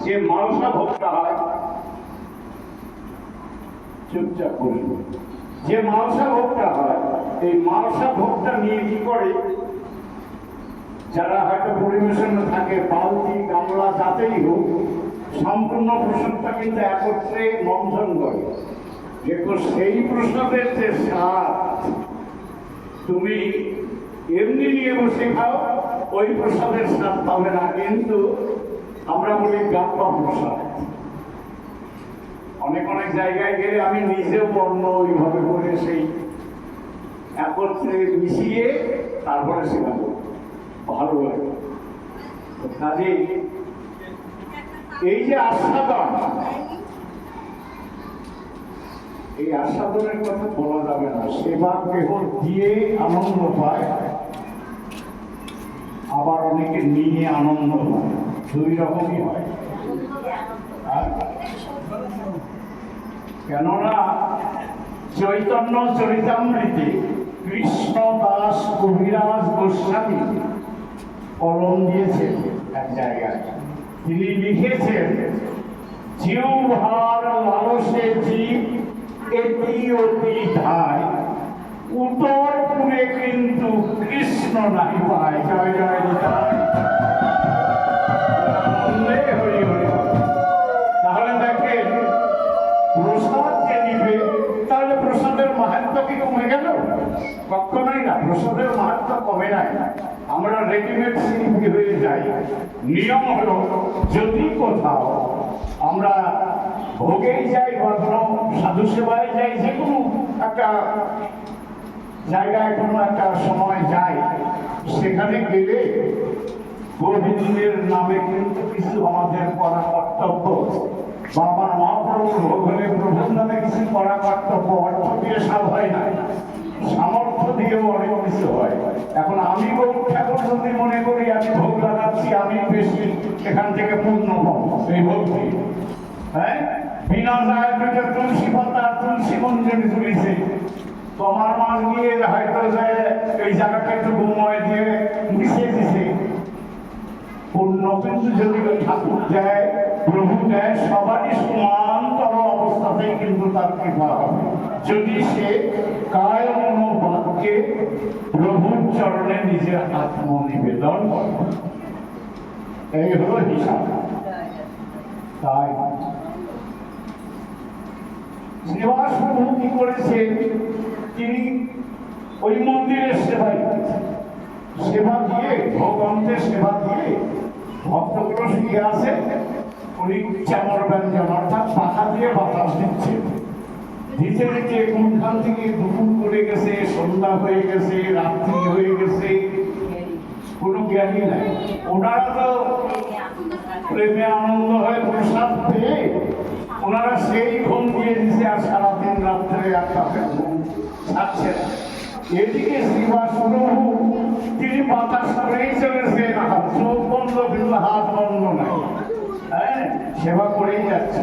যে মালসা ভোগটা হয়, চুপচাপ বসব, যে মালসা ভোগটা হয়, এই মালসা ভোগটা নিয়ে কি করে, যারা হয়তো পরিবেশনে থাকে বালতি গামলা যাতেই হোক, সম্পূর্ণ প্রসাদটা কিন্তু একত্রে মন্থন করে। দেখো সেই প্রসাদের যে স্বাদ তুমি এমনি নিয়ে বসে খাও, ওই প্রসাদের স্বাদ পাবে না। কিন্তু আমরা বলি গাপ্পা প্রসাদ। অনেক অনেক জায়গায় গেলে আমি নিজেও বর্ণ ওইভাবে করে সেই একত্রে মিশিয়ে তারপরে শেখাবো, ভালো লাগে। কাজে এই যে আস্বাদন, এই আস্বাদনের কথা বলা যাবে না। সেবা কেবল দিয়ে আনন্দ পায়, আবার অনেকে নিয়ে আনন্দ পায়, দুই রকমই হয়। কেননা চৈতন্য চরিতামৃতে কৃষ্ণ দাস কবিরাজ গোস্বামী কলম দিয়েছেন এক জায়গায়, তিনি লিখেছেন, জিহ্বার লালসে জীব এটি অতি ধায়, উত্তরপুরে কিন্তু কৃষ্ণ নাই পায়। জয় জয় নিতাই। তাহলে দেখেন, প্রসাদ যে নিবে, তাহলে প্রসাদের মাহাত্ম্য কি কমে গেল? কখনোই না, প্রসাদের মাহাত্ম্য কমে নাই। আমরা রেডিমেড শিল্পী হয়ে যাই। নিয়ম হলো, যদি কোথাও আমরা ভোগেই যাই বা কোনো সাধু সেবায় যাই, যে কোনো একটা জায়গায় কোনো একটা সময় যাই, সেখানে গেলে গোবিন্দের নামে কিন্তু কিছু আমাদের করা কর্তব্য, বা আমার মহাপ্রভুর ভোগ হলে প্রভুর নামে কিছু করা কর্তব্য। অর্থ দিয়ে সব হয় না, সামর্থ্য দিয়েও অনেক কিছু হয়। এখন আমি গৌর ঠাকুর যদি মনে করি আমি ভোগ লাগাচ্ছি, আমি বেশি এখান থেকে পূর্ণ পাবো এই ভোগ দিয়ে। হ্যাঁ, বিনা যায় দুটো তুলসী পাতা তুলসী মঞ্জুরি তুলেছে, তোমার মাছ গিয়ে হয়তো যে এই জায়গাটা একটু গোময় দিয়ে মিশিয়ে দিছে, পূর্ণ কিন্তু যদি ঠাকুর দেয়, প্রভু দেয়, সবারই সমান্তর অবস্থাতেই কিন্তু তার কৃপা হবে, যদি সে কায় মনোবাক্যে প্রভুর চরণে নিজের আত্মনিবেদন করে। এই হলো হিসাব। তাই শ্রীনিবাস প্রভু কি করেছেন, তিনি ওই মন্দিরের সেবাই সেবা দিয়ে, ভগবানকে সেবা দিয়ে ভক্তগুলো শুয়ে আছে, উনি চামর ব্যঞ্জন অর্থাৎ পাখা দিয়ে বাতাস দিচ্ছে। দিতে দিতে কোনখান থেকে দুপুর করে গেছে, সন্ধ্যা হয়ে গেছে, রাত্রি হয়ে গেছে, কোনো জ্ঞানই নাই। ওনারা তো প্রেমে আনন্দ হয়ে প্রসাদ পেয়ে ওনারা সেই ঘুম দিয়ে দিচ্ছে, আর সারাদিন রাত্রে একটা ঘুম থাকছে। এদিকে শ্রীবাস প্রভু তিনি বাতাস করেই চলেছেন, চোখ বন্ধ কিন্তু হাত বন্ধ নাই, হ্যাঁ, সেবা করেই যাচ্ছে।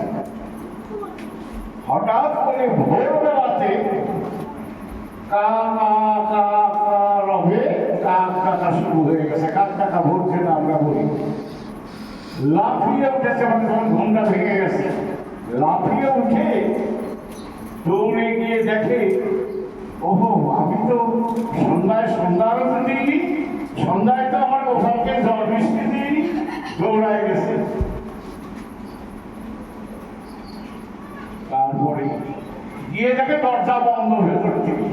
হঠাৎ করে ভোরবেলাতে রবে কাক ডাকা শুরু হয়ে গেছে। কাক ডাকা ভরছে না, আমরা বলি লাফিয়ে উঠেছে, মানে তখন ঘুমটা ভেঙে গেছে। লাফিয়ে উঠে দৌড়ে গিয়ে দেখে, ওহো, আমি তো সন্ধ্যারও তো দিইনি, সন্ধ্যায় তো আমার গোপালকে জল মিষ্টি দিইনি। দৌড়ায় গেছে। তারপরে গিয়ে দেখে দরজা বন্ধ ভেতর থেকে।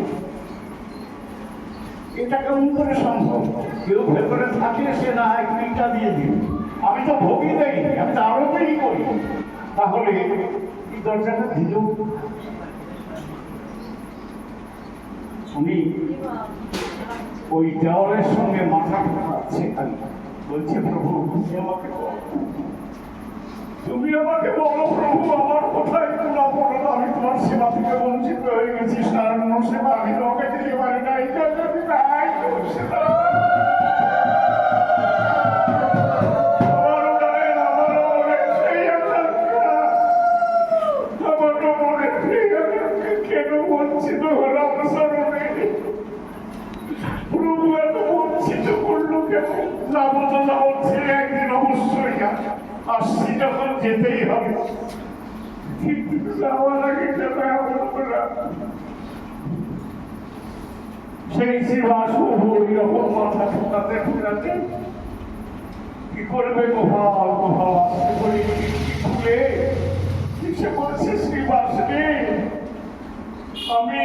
এটা কেমন করে সম্ভব? কেউ ভেতরে থাকলে সে না এক মিনিটটা দিয়ে দিন, আমি তো ভোগই দেয়নি, আমি তো আরো দেরি করি। তাহলে এই দরজাটা দিল। উনি ওই দেওয়ালের সঙ্গে মাথা ঠোকাচ্ছে, খালি বলছে, প্রভু তুমি আমাকে বলো প্রভু, আমার কোথায় তুলা পড়লো, আমি তোমার সেবা থেকে বঞ্চিত হয়ে গেছি। সারান্ন সেবা আমি তোমাকে দিতে পারি না, এটা যদি নাই কেন বঞ্চিত হলাম স্মরণে? প্রভু এত বঞ্চিত করলো কেন? যাবো তো যাবো, ছেলে একদিন অবশ্যই আসছি যখন যেতেই হবে, কিন্তু যাওয়ার আগে যেতে হবে না। সেই শ্রীবাসু ওইরকম মাথা ঠোকাতে ঠোকাতে কি করবে গোপাল গোপাল আসতে করে খুলে সে বলছে শ্রীবাসকে আমি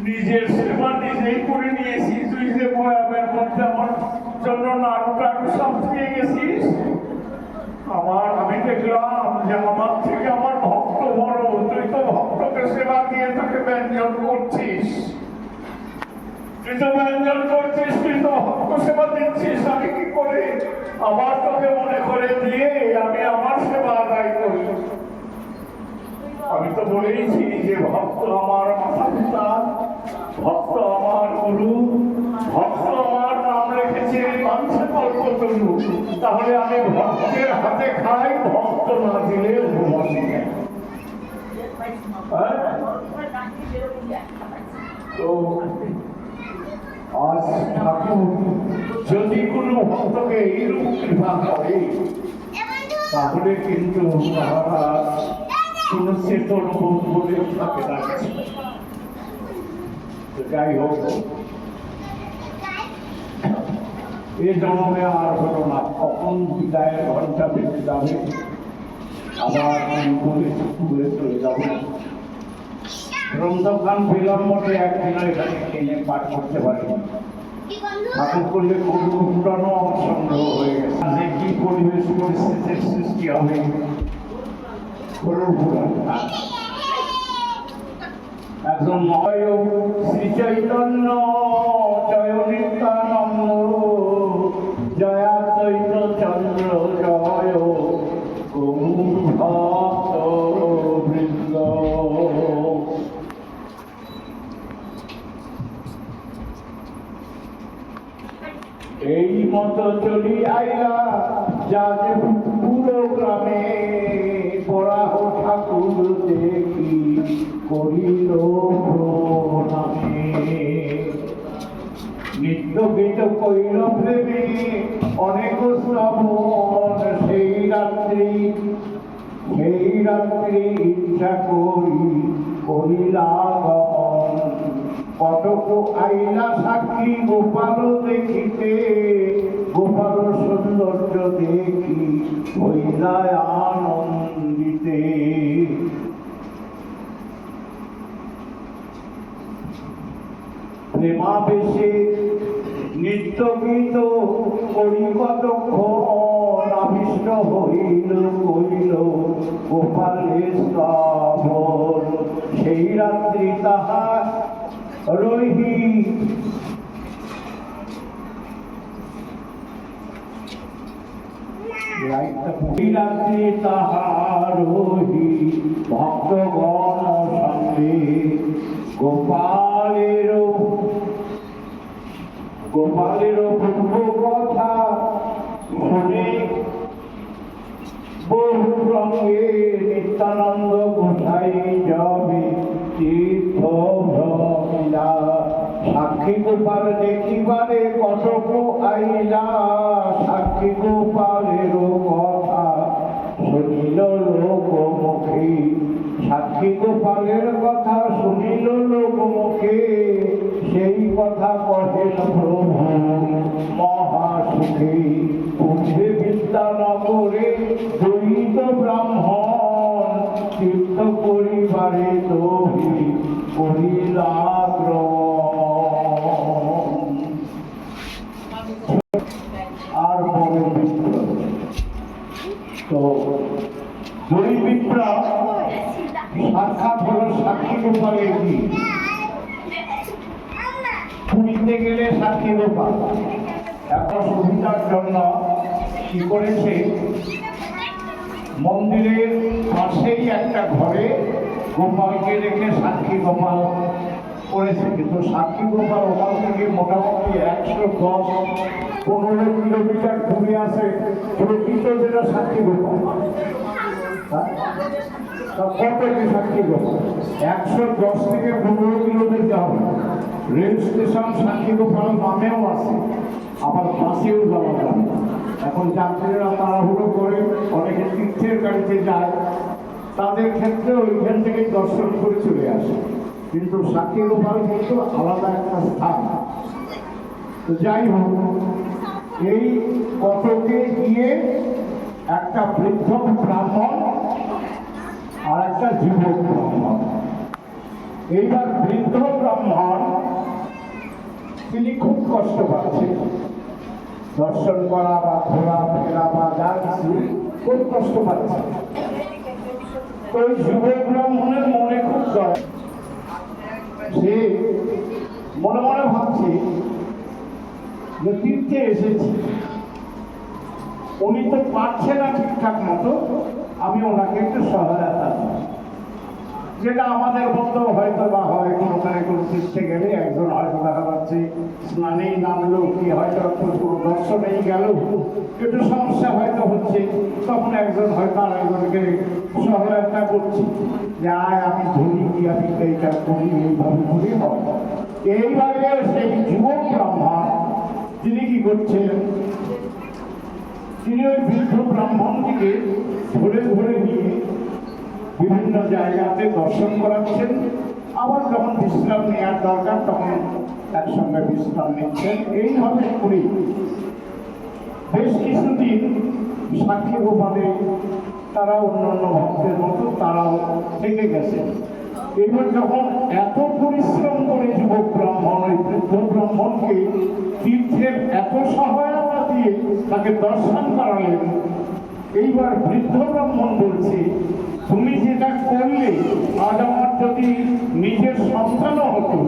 নিজের সেবা নিজেই করে নিয়েছি, তুই যে বয়ামের মধ্যে আমার জন্য নাড়ু টাড়ু সব দিয়ে গেছিস, আমি দেখলাম যে আমার থেকে আমার ভক্ত বড়, তুই তো ভক্তকে সেবা দিয়ে তাকে ব্যঞ্জন করছিস, তুই তো ব্যঞ্জন করছিস, তুই তো ভক্ত সেবা দিচ্ছিস, আমি কি করে আবার তোকে মনে করে দিয়ে আমি আমার সেবা আদায় করি? আমি তো বলেইছি যে ভক্ত আমার মাতা পিতা, ভক্ত আমার গুরু, ভক্ত আমার নাম রেখেছে মানুষের কল্পতরু, তাহলে আমি ভক্তের হাতে খাই, ভক্ত না দিলে উপবাসী খাই। তো আজ ঠাকুর যদি কোনো ভক্তকে এইরূপ কৃপা করে তাহলে কিন্তু মহারাজ কোন চেতন বোধ বলে থাকে না। যাই হোক, এ জন্মে আর হলো না, কখন বিদায়ের ঘন্টা বেঁচে যাবে, আবার ঘুরে চলে যাবে। গ্রন্থখান বিলম্বনে একদিন এখানে কিনে পাঠ করতে পারি, ঠাকুর করলে খুব পুরানো আমার সংগ্রহ হয়ে গেছে, যে কি পরিবেশ পরিস্থিতির সৃষ্টি হবে একজন নয় শ্রী চৈতন্য জয় নিত্যানন্দ জয়াদ্বৈত চন্দ্র জয় ভক্ত বৃন্দ। এই মতো চলি আইলা যাতে পুরো গ্রামে পড়াহ ঠাকুর দেখি করিল প্রণামে। নিত্য গীত কইল প্রেমে অনেক শ্রবণ, সেই রাত্রি ইচ্ছা করিলা গমন। কটক আইলা সাক্ষী গোপাল দেখিতে, গোপাল সৌন্দর্য দেখি হইলা আনন্দিতে। প্রেমাবেশে নিত্য গীত করি কতক্ষণ, আবিষ্ট হইল কইল গোপালের শ্রবণ। সেই রাত্রি তাহা রহি রাত্রি তাহার রহি ভক্তগণ সঙ্গে গোপালের পূর্ব কথা শুনে বহু রঙে নিত্যানন্দ গোসাই যাবে তীর্থ ভ্রমিলা। সাক্ষী গোপাল দেখিবারে কটক আইলা, সাক্ষী গোপালের কথা শুনিল লোকমুখে। সাক্ষী গোপালের কথা শুনিল লোকমুখে, সেই কথা কহেন প্রভু মহাসুখে। পূর্বে বিদ্যানগরে দ্বৈত ব্রাহ্মণ, তীর্থ করিবারে দহি করিলা আর বড় বিপ্লব। তো দুই বিপ্লব সাক্ষাৎ হলো সাক্ষী গোপালের কি পুরীতে গেলে সাক্ষী গোপাল একটা সুবিধার জন্য কি করেছে, মন্দিরের পাশেই একটা ঘরে গোপালকে রেখে সাক্ষী গোপাল করেছে। কিন্তু সাক্ষী গোপাল ওখান থেকে মোটামুটি 110-15 কিলোমিটার ঘুরে আসে প্রকৃত যেটা সাক্ষী গোপাল। সাক্ষী গোপাল 110 থেকে 15 কিলোমিটার হবে। রেল স্টেশন সাক্ষী গোপাল নামেও আছে, আবার বাসেও যাওয়া যাবে। এখন যাত্রীরা তাড়াহুড়ো করে অনেকে তীর্থের গাড়িতে যায়, তাদের ক্ষেত্রে ওইখান থেকে দর্শন করে চলে আসে। কিন্তু সাক্ষী গোপাল কিন্তু আলাদা একটা স্থান। তো যাই হোক, এই কটকে গিয়ে একটা বৃদ্ধ ব্রাহ্মণ আর একটা যুবক ব্রাহ্মণ। এইবার বৃদ্ধ ব্রাহ্মণ তিনি খুব কষ্ট পাচ্ছেন, দর্শন করা বা ঘোরা ফেরা বা যা কিছু খুব কষ্ট পাচ্ছে। তো ওই যুবক ব্রাহ্মণের মনে খুব দয়া, সে মনে মনে ভাবছে যে তীর্থে এসেছি, উনি তো পারছে না ঠিকঠাক মতো, আমি ওনাকে একটু সহায়তা দিই। যেটা আমাদের মধ্যেও হয়তো বা হয়, কোনোখানে কোনো তীর্থে গেলে একজন হয়তো দেখা যাচ্ছে স্নানেই নামলো, কি হয়তো কোনো দর্শনেই গেল, একটু সমস্যা হয়তো হচ্ছে, তখন একজন হয়তো আর একজনকে সহায়তা করছি যে আয় আমি ধরি কি আমি এইটা করি, এইভাবে করি হয়। এইভাবে সেই যুবক ব্রাহ্মণ তিনি কি করছেন, তিনি ওই বৃদ্ধ ব্রাহ্মণটিকে ধরে ধরে নিয়ে বিভিন্ন জায়গাতে দর্শন করাচ্ছেন, আবার যখন বিশ্রাম নেওয়ার দরকার তখন একসঙ্গে বিশ্রাম নিচ্ছেন। এইভাবে করি বেশ কিছুদিন সাক্ষী গোপালে তারা অন্যান্য ভক্তের মতো তারাও থেকে গেছেন। এবার যখন এত পরিশ্রম করে যুবক ব্রাহ্মণ ওই বৃদ্ধ ব্রাহ্মণকে তীর্থের এত সহায়তা দিয়ে তাকে দর্শন করালেন, এইবার বৃদ্ধ ব্রাহ্মণ বলছে, তুমি যেটা করলে আজ আমার যদি নিজের সন্তানও হতো,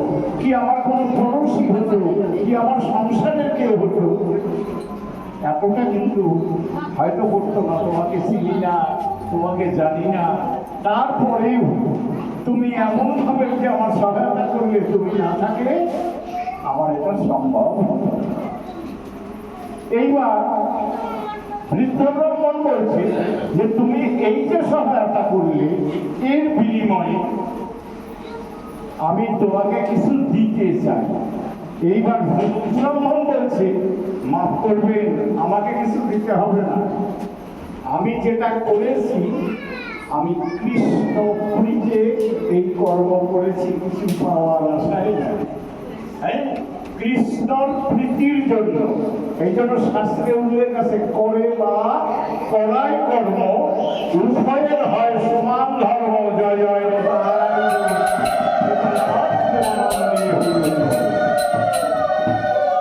কি আমার কোনো পড়োশি হতো, কি আমার সংসারের কেউ হতো, এতটা কিন্তু হয়তো করতো না। তোমাকে চিনি না, তোমাকে জানি না, তারপরেও তুমি এমন ভাবে যে আমার সহায়তা করলে, তুমি না থাকলে আমার এটা সম্ভব হতো। এইবার বৃদ্ধ ব্রাহ্মণ বলছে যে তুমি এই যে সহায়তা করলে, এর বিনিময়ে আমি তোমাকে কিছু দিতে চাই। এইবার ব্রাহ্মণ বলছে, মাফ করবেন, আমাকে কিছু দিতে হবে না, আমি যেটা করেছি, আমি কৃষ্ণ পুরীতে এই কর্ম করেছি কিছু পাওয়ার আশায় না, হ্যাঁ, কৃষ্ণর প্রীতির জন্য। এই জন্য শাস্ত্রে উল্লেখ আছে, করে বা করায় কর্ম উভয়ের হয় সমান ধর্ম, জয় জয়।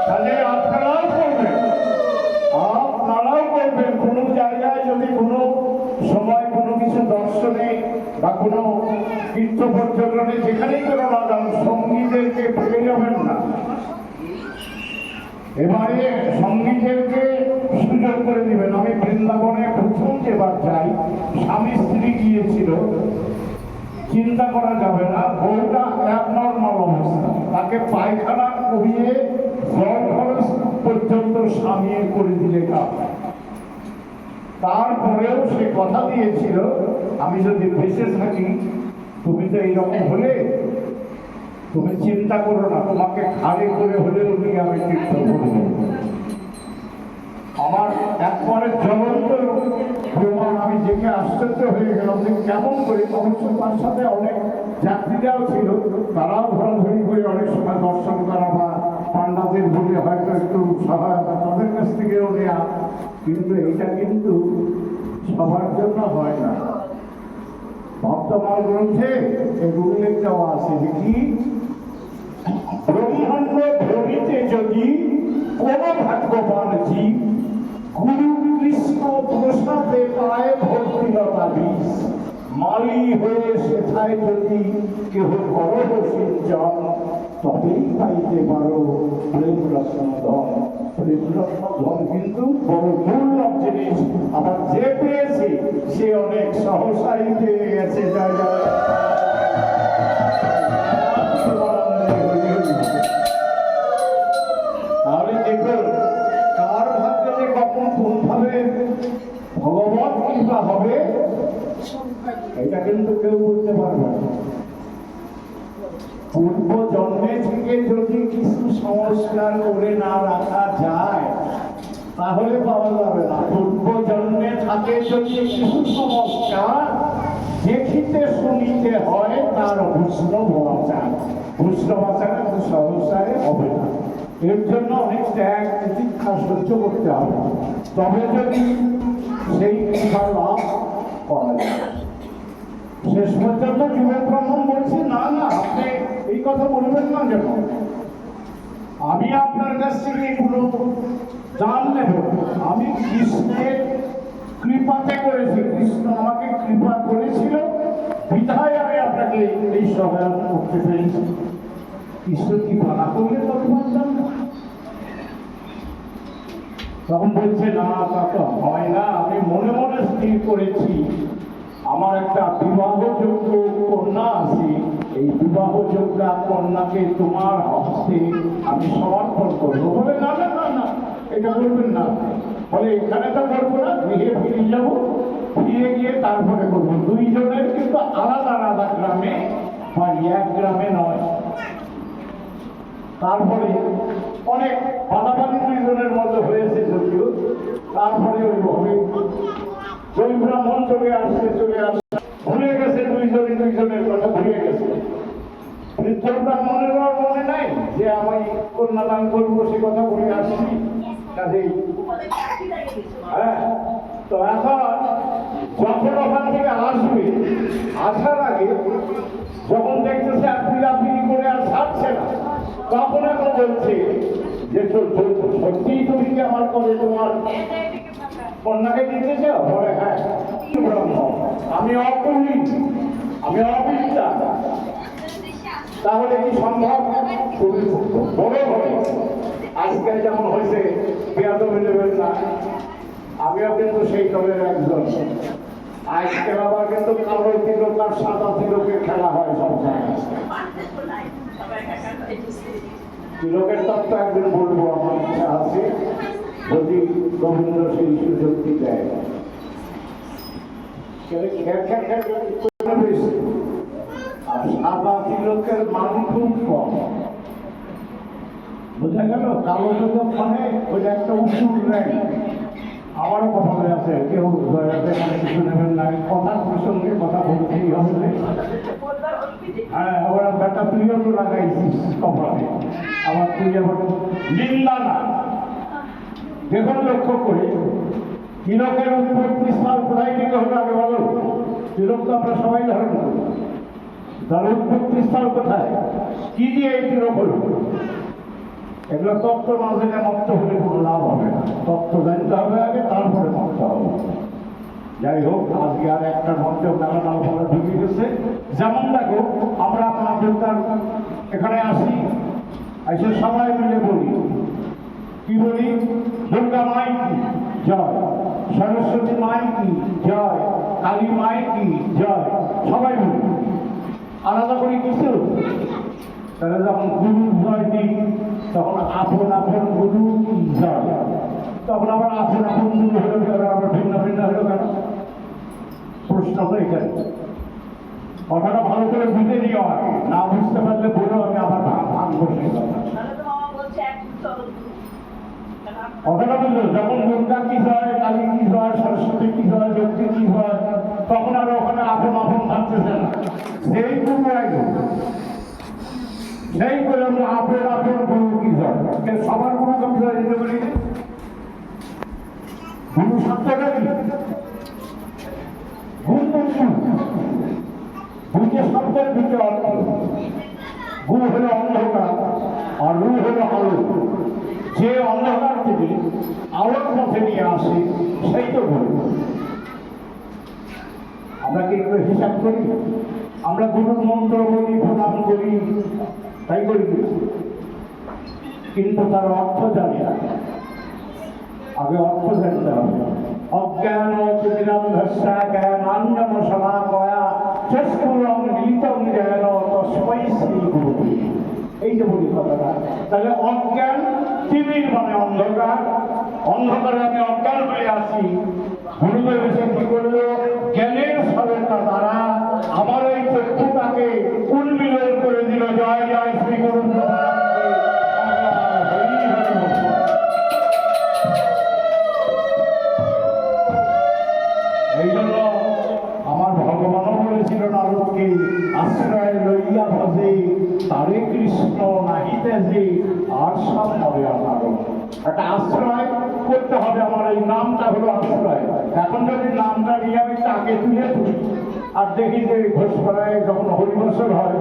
তাহলে আপনারাও করবেন, আপনারাও করবেন। কোনো জায়গায় যদি কোনো সময় কোনো কিছু দর্শনে বা কোনো তীর্থ পর্যটনে যেখানেই কোনো না যান, সঙ্গীদেরকে ভেবে যাবেন না। এবারে সঙ্গীদেরকে সুযোগ করে দিবেন। আমি বৃন্দাবনে প্রথম যেবার যাই, স্বামী স্ত্রী গিয়েছিল, চিন্তা করা যাবে না, বউটা অ্যাবনর্মাল অবস্থা, তাকে পায়খানা করিয়ে জল খরচ পর্যন্ত স্বামী করে দিলে কাজ। তারপরেও সে কথা দিয়েছিল, আমি যদি বেঁচে থাকি, তুমি তো এইরকম হলে, তুমি চিন্তা করো না, তোমাকে খালি করে হলেও নিয়ে আমি তীর্থ করব। আমার একবারে জ্বলন্ত প্রমাণ, আমি দেখে আশ্চর্য হয়ে গেলাম যে কেমন করে। অবশ্য তার সাথে অনেক যাত্রীরাও ছিল, তারাও ধরাধরি করে অনেক সময় দর্শন করা বা পান্ডাদের বলে হয়তো একটু সহায়তা তাদের কাছ থেকেও নেওয়া। কিন্তু এটা কিন্তু সবার জন্য হয় না। ভক্তমাল গ্রন্থে এই উল্লেখ দেওয়া আছে যে কি, ব্রহ্মাণ্ড ভ্রমিতে যদি কোন ভাগ্যবান জীব গুরু কৃষ্ণ প্রসাদে পায় ভক্তিলতা বীজ, মালি হয়ে সেথায় যদি কেহ করহ সিঞ্চন, তবেই পাইতে পারো প্রেম রত্ন ধন। প্রেম রত্ন ধন কিন্তু বড় দুর্লভ জিনিস, আবার যে পেয়েছে সে অনেক সহসাই পেয়ে গেছে। তাহলে দেখুন, কার ভাগ্যে যে কখন কোনভাবে ভগবত কৃপা হবে এটা কিন্তু কেউ বলতে পারবে না। পূর্ব জন্মে থেকে যদি কিছু সংস্কার করে না রাখা যায়, তাহলে পাওয়া যাবে না। পূর্ব জন্মে থাকে যদি কুসংস্কার, দেখিতে শুনিতে হয় তার বৈষ্ণব আচার। বৈষ্ণব আচারে সহসারে হবে না, এর জন্য অনেক ত্যাগ প্রতীক্ষা সহ্য করতে হবে, তবে যদি সেই কৃপা লাভ করা যায়। শেষ পর্যন্ত যুবক ব্রাহ্মণ বলছি, না না, আপনি এই কথা বলবেন না কেন, আমি আপনার কাছ থেকে এগুলো দান নেব। আমি কৃষ্ণের কৃপাতে করেছি, কৃষ্ণ আমাকে কৃপা করেছিল, বিধায় আমি আপনাকে এই সহায়তা করতে পেরেছি। কৃষ্ণ কৃপা না করলে তবে পারতাম না। তখন বলছে, না তা তো হয় না, আমি মনে মনে স্থির করেছি আমার একটা বিবাহযোগ্য কন্যা আছে, এই বিবাহযোগ্য কন্যাকে তোমার হস্তে আমি সমর্পণ করবো। বলে, না না না না, এটা বলবেন না। বলে, এখানে তো করবো না, গৃহে ফিরে যাবো, ফিরে গিয়ে তারপরে করবো। দুইজনের কিন্তু আলাদা আলাদা গ্রামে, হয় এক গ্রামে নয়। তারপরে অনেক বাদাবাদি দুইজনের মধ্যে হয়েছে যদিও, তারপরে ওই ব্রাহ্মণ চলে আসছে, ভুলে গেছে দুইজনের কথা ভুলে গেছে। বৃদ্ধ ব্রাহ্মণের মনে নাই যে আমি কন্যাদান করবো, সে কথা বলে আসছি কাজেই। হ্যাঁ, তো এখন যখন ওখান থেকে আসবে, আসার আগে যখন দেখতেছে আপনি করে আর ছাড়ছে না, তখন এখন বলছে যে সত্যিই তুমি কি আমার করে তোমার কন্যাকে দিতে চাও? বলে, হ্যাঁ। আমি অকুলি, আমি অবিদ্যা, তাহলে কি সম্ভব? বড় হবে আজকে যেমন হয়েছে, বেয়াদবি নেবেন না, আমিও কিন্তু সেই দলের একজন। আজকাল আবার কিন্তু কালো তিলক আর সাদা তিলকের খেলা হয় সব জায়গায়। তিলকের তত্ত্ব একদিন বলবো, আমার ইচ্ছা আছে, যদি গোবিন্দ সেই সুযোগটি দেয়। আর সাদা তিলকের মান খুব কম, বোঝা গেল। কালো তিলক মানে ওই একটা উসুর নেই। আমারও কথা বলে আছে, কেউ মানে কিছু নেবেন না, কথার প্রসঙ্গে কথা বলতেই হবে। হ্যাঁ, ওরা বেটা তুইও তো লাগাইছিস কপালে, আবার তুই আবার নিন্দা না। দেখুন, লক্ষ্য করে তিলকের উৎপত্তি স্থল কোথায় থেকে হলো আগে বলো? তিলক তো আমরা সবাই ধারণ করি, তার উৎপত্তি স্থল কোথায়, কি দিয়ে এই তিলক হলো? এগুলো তত্ত্ব না জেনে মত্ত হলে কোনো লাভ হবে না, তত্ত্ব জানতে হবে আগে, তারপরে মত্ত হবে। যাই হোক, আজকে আর একটা মন্ত্রে মেলা নাম বলা ঢুকে গেছে। যেমন দেখো, আমরা আপনাদের এখানে আসি, এসে সবাই মিলে বলি, কি বলি? দুর্গা মাই কি জয়, সরস্বতী মাই কি জয়, কালী মাই কি জয়, সবাই বলি, আলাদা করি কিছু। তাহলে যখন গুরু জয় দিই, তখন আপন আপন গুরু জয়, তখন আবার আপন আপন গুরু হলো কেন, আবার ভিন্ন ভিন্ন হলো কেন? প্রশ্ন তো এখানে। কথাটা ভালো করে বুঝে নিও, আগে না বুঝতে পারলে বলো, আমি আবার ভাগ বসে কথাটা বুঝলো। যখন দুর্গা কি হয়, কালী কি হয়, সরস্বতী কি হয়, লক্ষ্মী কি হয়, তখন আর ওখানে আপন আপন ভাবতেছে না, সেই গুরু একদম সেই করে আমরা আপন আপন গুরু কি হয়, সবার গুরু কমে দিতে পারি। গুরু শব্দটা কি? গুরু শব্দের ভিতরে অর্থ, গুরু হলো অন্ধকার আর রু হলো আলো। যে অন্ধকার থেকে আলোর পথে নিয়ে আসে সেই তো গুরু। আমরা কি এগুলো হিসাব করি? আমরা গুরুর মন্ত্র বলি, প্রণাম করি, তাই করি, কিন্তু তার অর্থ জানি না। আগে অর্থ জানতে হবে। অজ্ঞান জ্ঞানাঞ্জন সমাকয়া চস্ফুরং গীতং জ্ঞান তস্मै শ্রী গুরু। এই যে বলি কথাটা, তাহলে অজ্ঞান তিমির মানে অন্ধকার, অন্ধকারে আমি অজ্ঞান হয়ে আছি। গুরুদেব এসে কি করলো? জ্ঞানের সরলতা দ্বারা আমার এই চক্ষুটাকে উন্মিলন করে দিল। জয় জয় শ্রী গুরু। আমার ভগবানও বলেছিল নারদকে, আশ্রয় লইয়া ভজে তারে কৃষ্ণ নাহিতে যে আর সব মরে আমার। একটা আশ্রয় করতে হবে, আমার এই নামটা হলো আশ্রয়। এখন যদি নামটা নিয়ে আমি তাকে তুলে তুলি আর দেখি যে ঘোষপাড়ায় যখন হরিবসর হয়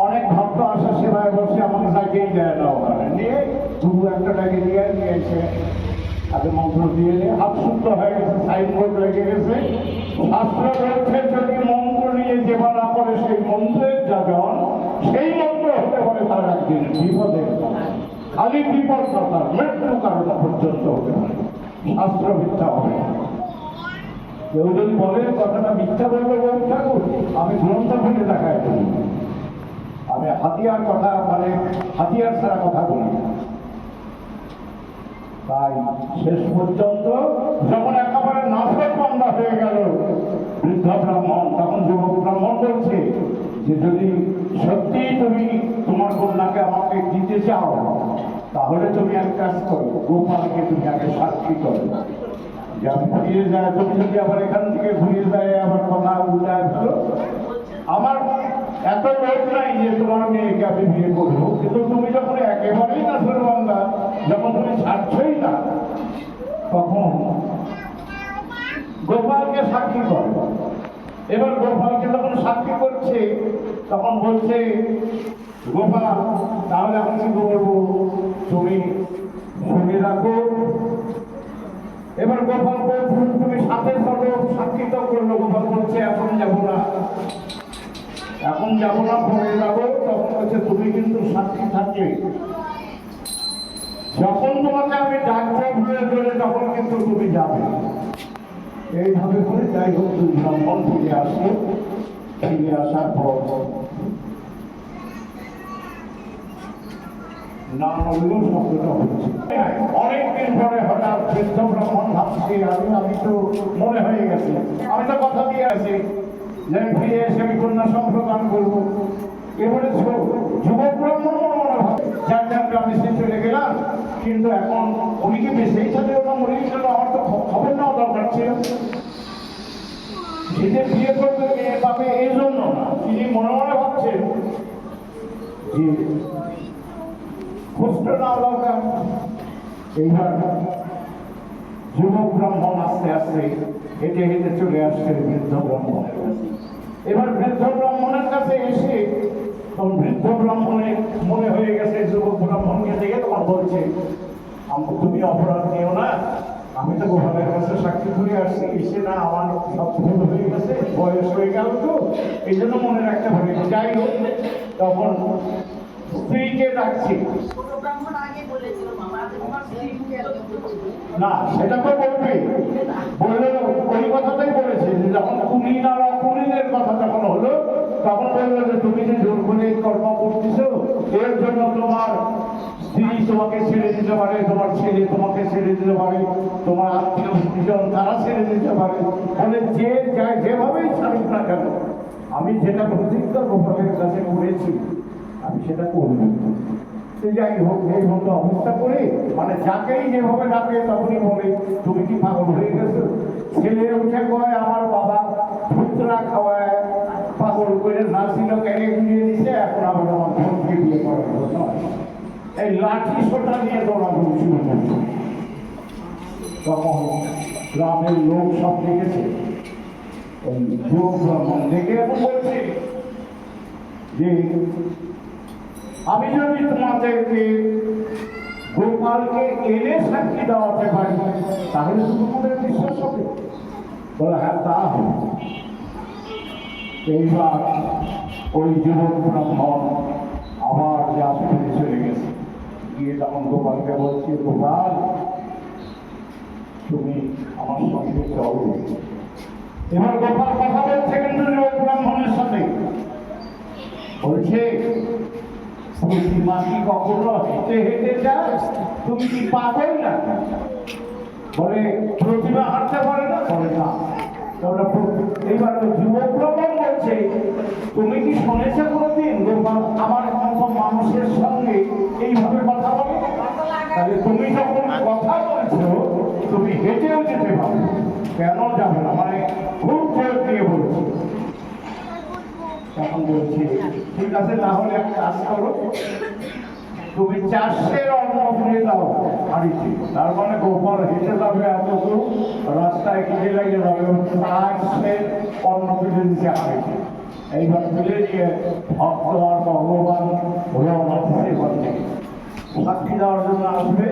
অনেক ভক্ত আসা সেবায় বসে আমাকে ডাকেই দেয় না, ওখানে নিয়ে তবু একটা ডাকে নিয়ে এসে তাকে মন্ত্র দিয়ে হাত শুদ্ধ হয়ে গেছে, সাইনবোর্ড লেগে গেছে। শাস্ত্র বলছে যদি মন্ত্র নিয়ে যেবা না করে সেই মন্ত্রের যাজন সেই মন্ত্র হতে পারে তার একদিন বিপদের, খালি বিপদ না, তার মৃত্যু কারণ পর্যন্ত হতে পারে। শাস্ত্র মিথ্যা হবে না। কেউ যদি বলে কথাটা মিথ্যা বলবে বলতে ঠাকুর, আমি গ্রন্থ খুলে দেখাই দেব। আমি হাতিয়ার কথা মানে হাতিয়ার ছাড়া কথা বলি। তাই শেষ পর্যন্ত যখন একেবারে নাশক বান্ধা হয়ে গেল বৃদ্ধ ব্রাহ্মণ, তখন যুবক ব্রাহ্মণ বলছে যে যদি সত্যি তুমি তোমার কন্যাকে আমাকে দিতে চাও তাহলে তুমি এক কাজ করো, গোপালকে তুমি আগে সাক্ষী করো। যে আমি ফিরে যায়, তুমি যদি আবার এখান থেকে ঘুরে যায় আবার কথা উল্টায় ফেলো, আমার এত লোক নাই যে তোমার মেয়েকে আমি বিয়ে করবো। কিন্তু তুমি যখন একেবারেই না সর্বাঙ্গা, যখন তুমি ছাড়ছই না, তখন গোপালকে সাক্ষী করো। এবার গোপালকে যখন সাক্ষী করছে তখন বলছে গোপাল তাহলে এখন কি করবো, তুমি শুনে রাখো। এবার গোপাল বলছে তুমি সাথে চলো, সাক্ষী তো করলো। গোপাল বলছে এখন যাবো না, এখন যাবো না, পরে যাবো। তখন বলছে তুমি কিন্তু সাক্ষী থাকলে যখন তোমাকে আমি ডাকবো প্রয়োজনে তখন কিন্তু তুমি যাবে। এইভাবে করে যাই হোক দুই ব্রাহ্মণ ফিরে আসলো। ফিরে আসার পর না বললেও শব্দটা হচ্ছে। অনেকদিন পরে হঠাৎ বৃদ্ধ ব্রাহ্মণ ভাবছে আমি তো মনে হয়ে গেছে, আমি তো কথা দিয়ে আছি যে ফিরে এসে আমি কন্যা সম্প্রদান করবো। এবারে যুবক ব্রাহ্মণ মনে ভাবে যার যার গ্রামে সে চলে গেলাম, কিন্তু এখন উনি কি বেঁচেই থাকে ওটা মরেই গেল, আমার তো খবর নেওয়া দরকার ছিল। সেটা বিয়ে করতে মেয়ে পাবে এই জন্য না, তিনি মনে মনে ভাবছেন যে খুঁজতে না দরকার। এইবার যুবক ব্রাহ্মণ আস্তে আস্তে হেঁটে হেঁটে চলে আসছে বৃদ্ধ ব্রাহ্মণের কাছে। এবার বৃদ্ধ ব্রাহ্মণের কাছে এসে তখন বৃদ্ধ ব্রাহ্মণের মনে হয়ে গেছে যুবক ব্রাহ্মণকে দেখে তখন বলছে তুমি অপরাধ নিও না, আমি তো গোপালের কাছে সাক্ষী করে আসছি, এসে না আমার সব ভুল হয়ে গেছে, বয়স হয়ে গেল তো এই জন্য মনে রাখতে পারি। যাই হোক তখন স্ত্রীকে ডাকছি না, সেটা তো বলবে বললে ওই কথাটাই বলেছে যে যখন কুলীন আর অকুলীনের কথা যখন হলো তখন বললো যে তুমি যে জোর করে এই কর্ম করতেছ এর জন্য তোমার স্ত্রী তোমাকে ছেড়ে দিতে পারে, তোমার ছেলে তোমাকে ছেড়ে দিতে পারে, তোমার আত্মীয় স্ত্রীজন তারা ছেড়ে দিতে পারে, বলে যে যায় যেভাবেই ছাড়ুক না কেন আমি যেটা প্রতিজ্ঞা গোপালের কাছে করেছি আমি সেটা করব। যাই হোক এই মতো অবস্থা করে মানে যাকেই যেভাবে ডাকে তখনই বলে তুমি কি পাগল হয়ে গেছো, ছেলে উঠে কয় আমার বাবা ভুতরা খাওয়ায় পাগল করে নাচছিল কেড়ে নিয়ে দিচ্ছে, এখন আবার আমার বোনকে বিয়ে করার কথা। এই লাঠি সোটা নিয়ে দৌড়াদৌড়ি শুরু করছে। তখন গ্রামের লোক সব দেখেছে, ওই যুবক ব্রাহ্মণ দেখে এখন বলছে যে আমি যদি তোমাদেরকে গোপালকে এনে সাক্ষী দেওয়াতে পারি তাহলে তো তোমাদের বিশ্বাস হবে। বলে হ্যাঁ তা হবে। এইবার ওই যুবক ব্রাহ্মণ আবার যা ফিরে চলে গেছে, গিয়ে তখন গোপালকে বলছে গোপাল তুমি আমার সঙ্গে চলো। এবার গোপাল কথা বলছে কিন্তু যুবক ব্রাহ্মণের সাথে বলছে প্রতিমা কি কখনো হেঁটে হেঁটে যায়, তুমি কি পাগল না? বলে প্রতিমা হাঁটতে পারে না, বলে না। এইবার যুবক ব্রাহ্মণ বলছে তুমি কি শুনেছো কোনোদিন গোপাল আমার মতো মানুষের সঙ্গে এইভাবে কথা বলে? তাহলে তুমি যখন কথা বলছো তুমি হেঁটেও যেতে পারো, কেন যাবে না? মানে খুব জোর বলছি ঠিক আছে, তাহলে এক কাজ করো, তুমি 400 অন্ন ফিরে দাও বাড়িতে। তার মানে গোপাল হেঁটে যাবে এত দূর, রাস্তায় কিনে লেগে যাবে, 400 অন্ন ফিরে দিতে হারিতে। এইবার ফিরে দিয়ে ভক্ত আর ভগবান রওনা দিতে পারছে, সাক্ষী দেওয়ার জন্য আসবে।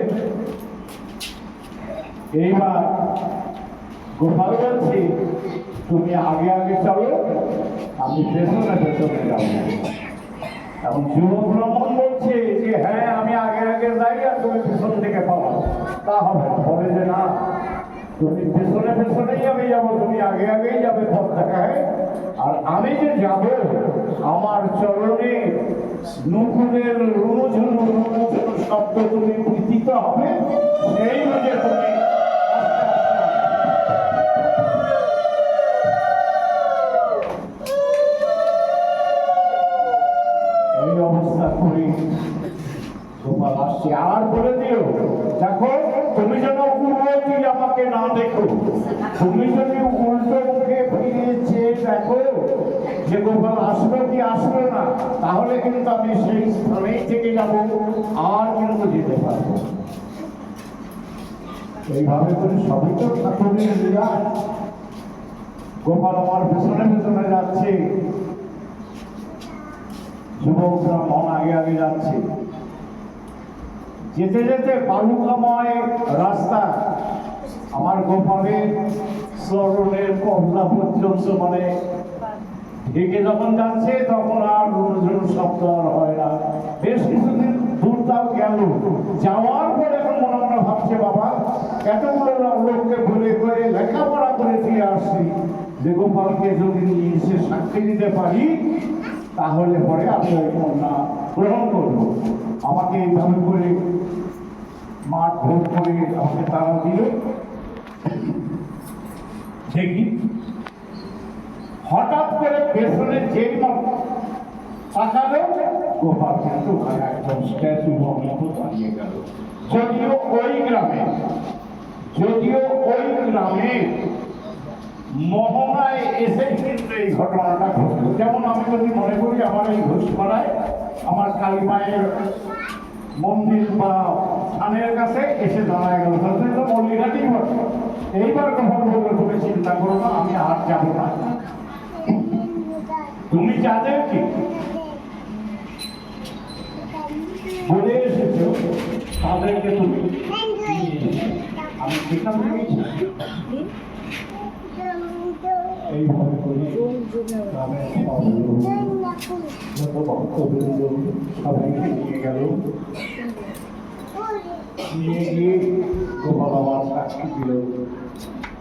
এইবার গোপাল বলছে তুমি আগে আগে চলো, আমি পেছনে পেছনে যাবো। এখন যুবক ব্রাহ্মণ বলছে যে হ্যাঁ আমি আগে আগে যাই আর তুমি পেছন থেকে পাবো। তা হবে না, বলে যে না তুমি পেছনে পেছনেই আমি যাবো, তুমি আগে আগেই যাবে পথ দেখায়, আর আমি যে যাব আমার চরণে নুপুরের রুনুঝুনু রুনুঝুনু শব্দ তুমি প্রীতিত হবে, সেই বুঝে তুমি এই অবস্থা করি। গোপাল আসছে আর বলে দিও দেখো তুমি যেন উন্নতি আমাকে না দেখো, তুমি যদি উল্টো মুখে ফিরেছে দেখো যে গোপাল আসবে কি আসবে না, তাহলে কিন্তু আমি সেই স্থানেই থেকে যাব, আর কিন্তু যেতে পারবো। এইভাবে করে সবই তো ঠাকুরের লীলা। গোপাল আমার পেছনে পেছনে যাচ্ছে, যুবক ব্রাহ্মণ আগে আগে যাচ্ছে। যেতে যেতে বালুকাময় রাস্তা, আমার গোপালের চরণের কবলা পর্যন্ত মানে ঢেকে যখন যাচ্ছে তখন আর রুনুঝুনু শব্দ আর হয় না। বেশ কিছুদিন দূর তাও গেল, যাওয়ার পর এখন মনে মনে ভাবছে বাবা এতগুলো লোককে ভুলে করে লেখাপড়া করে দিয়ে আসছি, যে গোপালকে যদি নিয়ে এসে সাক্ষী দিতে পারি তাহলে পরে আমি ওই কন্যা গ্রহণ করবো। আমাকে এইভাবে করে মাঠ ভোট করে আমাকে তারা দিল। দেখি হঠাৎ করে পেছনে যেই তাকালো গোপাল কিন্তু একদম স্ট্যাচু মতো দাঁড়িয়ে গেল। যদিও ওই গ্রামে মোহনায় এসে কিন্তু এই ঘটনাটা ঘটল। যেমন আমি যদি মনে করি আমার এই ঘোষপাড়ায় আমার কালী মায়ের মন্দির বা স্থানের কাছে এসে দাঁড়ায় গেল, তাহলে তো মল্লিঘাটেই বসে। এইবার গোপাল বললো তুমি চিন্তা করো না, আমি আর যাবো না, তুমি যাদের কি বলে এসেছো তাদেরকে তুমি আমি সেখান থেকে এইভাবে করি ভক্তবৃন্দ সবাইকে নিয়ে গেল। নিয়ে গিয়ে গোপাল আমার সাক্ষী দিল,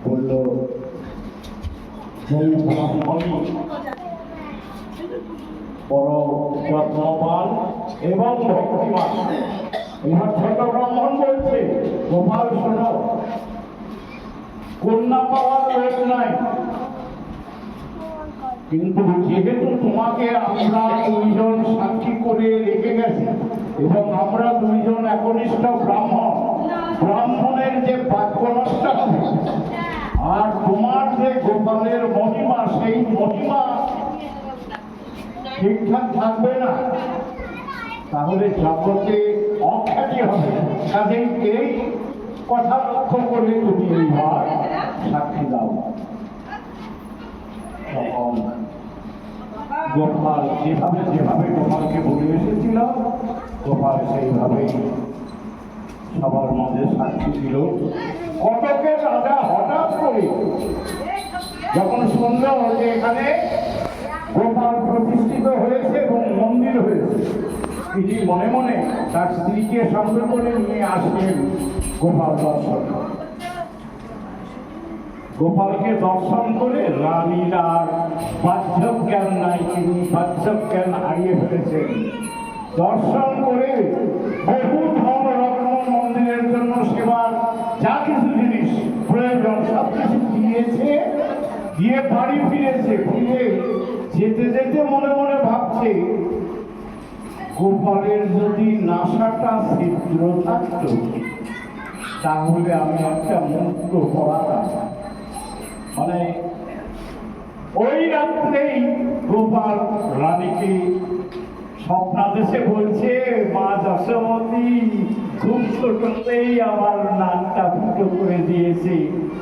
বলল বড় যত্নবান এবং ভক্তিমান। এবার ছোট ব্রাহ্মণ বলছে গোপাল শোনো, কন্যা পাওয়ার লোক নাই, কিন্তু যেহেতু তোমাকে আমরা দুইজন সাক্ষী করে রেখে গেছি এবং আমরা দুইজন একনিষ্ঠ ব্রাহ্মণের যে বাক্য নষ্ট হবে আর তোমার যে গোপালের মহিমা, সেই মহিমা ঠিকঠাক থাকবে না, তাহলে জগতে অখ্যাতি হবে। কাজেই এই কথা লক্ষ্য করে তুমি এইবার সাক্ষী দাও। গোপাল যেভাবে গোপালকে বলে এসেছিল, গোপাল সেইভাবেই সবার মধ্যে সাক্ষী দিল। কটকের রাজা হঠাৎ করে যখন শুনল যে এখানে গোপাল প্রতিষ্ঠিত হয়েছে এবং মন্দির হয়েছে, তিনি মনে মনে তার স্ত্রীকে সঙ্গে করে নিয়ে আসলেন গোপাল দর্শন। গোপালকে দর্শন করে রানীর আর বাহ্যক জ্ঞান নাই, তিনি বাহ্যক জ্ঞান হারিয়ে ফেলেছেন। দর্শন করে বহু ধন রত্ন মন্দিরের জন্য সেবার যা কিছু জিনিস প্রয়োজন সব কিছু দিয়েছে, দিয়ে বাড়ি ফিরেছে। ফিরে যেতে যেতে মনে মনে ভাবছে গোপালের যদি নাসাটা ছিদ্র থাকত তাহলে আমি একটা মুক্ত পড়াতাম, মানে ওই রাত্রেই গোপাল রানীকে স্বপ্নাদেশে বলছে, মা যশোমতী খুব ছোটতেই আমার নাকটা ফুটো করে দিয়েছে,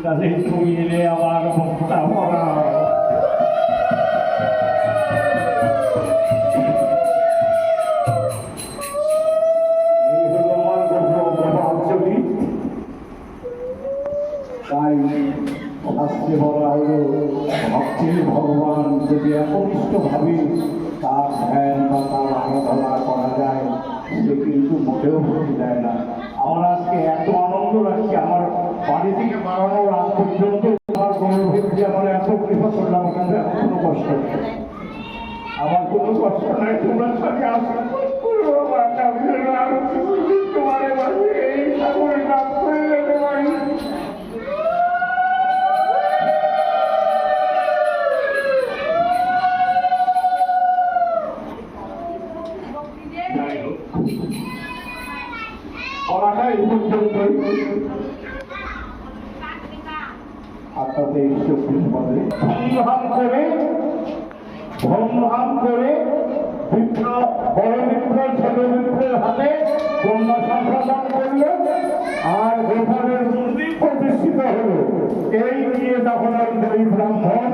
তাহলে তুমি এলে আমার মুখটা ভরা। এই হলো আমার গোপাল চরিত। তাই শাস্ত্রে বলা হলো, ভক্তির ভগবান যদি একনিষ্ঠ ভাবে তার ধ্যান বা তার আরাধনা করা যায়, সে কিন্তু মোটেও ভক্তি দেয় না। আমার আজকে এত আনন্দ লাগছে, আমার বাড়ি থেকে বাড়ানোর আগ পর্যন্ত আমার গৌরবের যে আমার এত কৃপা করলাম, কিন্তু এখন কোনো কষ্ট নেই, আমার কোনো কষ্ট নাই। তোমরা সঙ্গে আসো, তোমার এই ঠাকুরের কাজ করে যেতে পারি। পড়াটা এই পর্যন্তই। আপনাদের 24 পদে ধর্মহাম করে বিপ্র বড় বিপ্র ছোট বিপ্রের হাতে কন্যা সম্প্রদান করল, আর গোপালের মন্দির প্রতিষ্ঠিত হল। এই নিয়ে তখন ওই ব্রাহ্মণ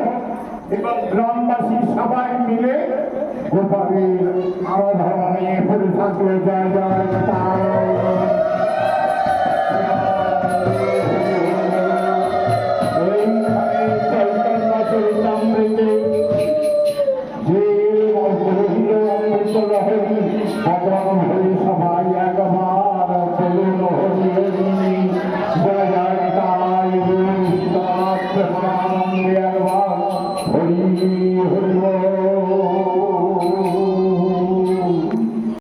এবং গ্রামবাসী সবাই মিলে গোপালের আরাধনা নিয়ে পড়ে থাকলো। জয় জয় তাই। এইখানে চৈতন্য চরিতামৃতে যে রহিল অমৃত লহরী, ভগবান হরি সবাই একবার বলুন হরি হরি। জয় জয় তাই। প্রেমানন্দে একবার হরি হরি।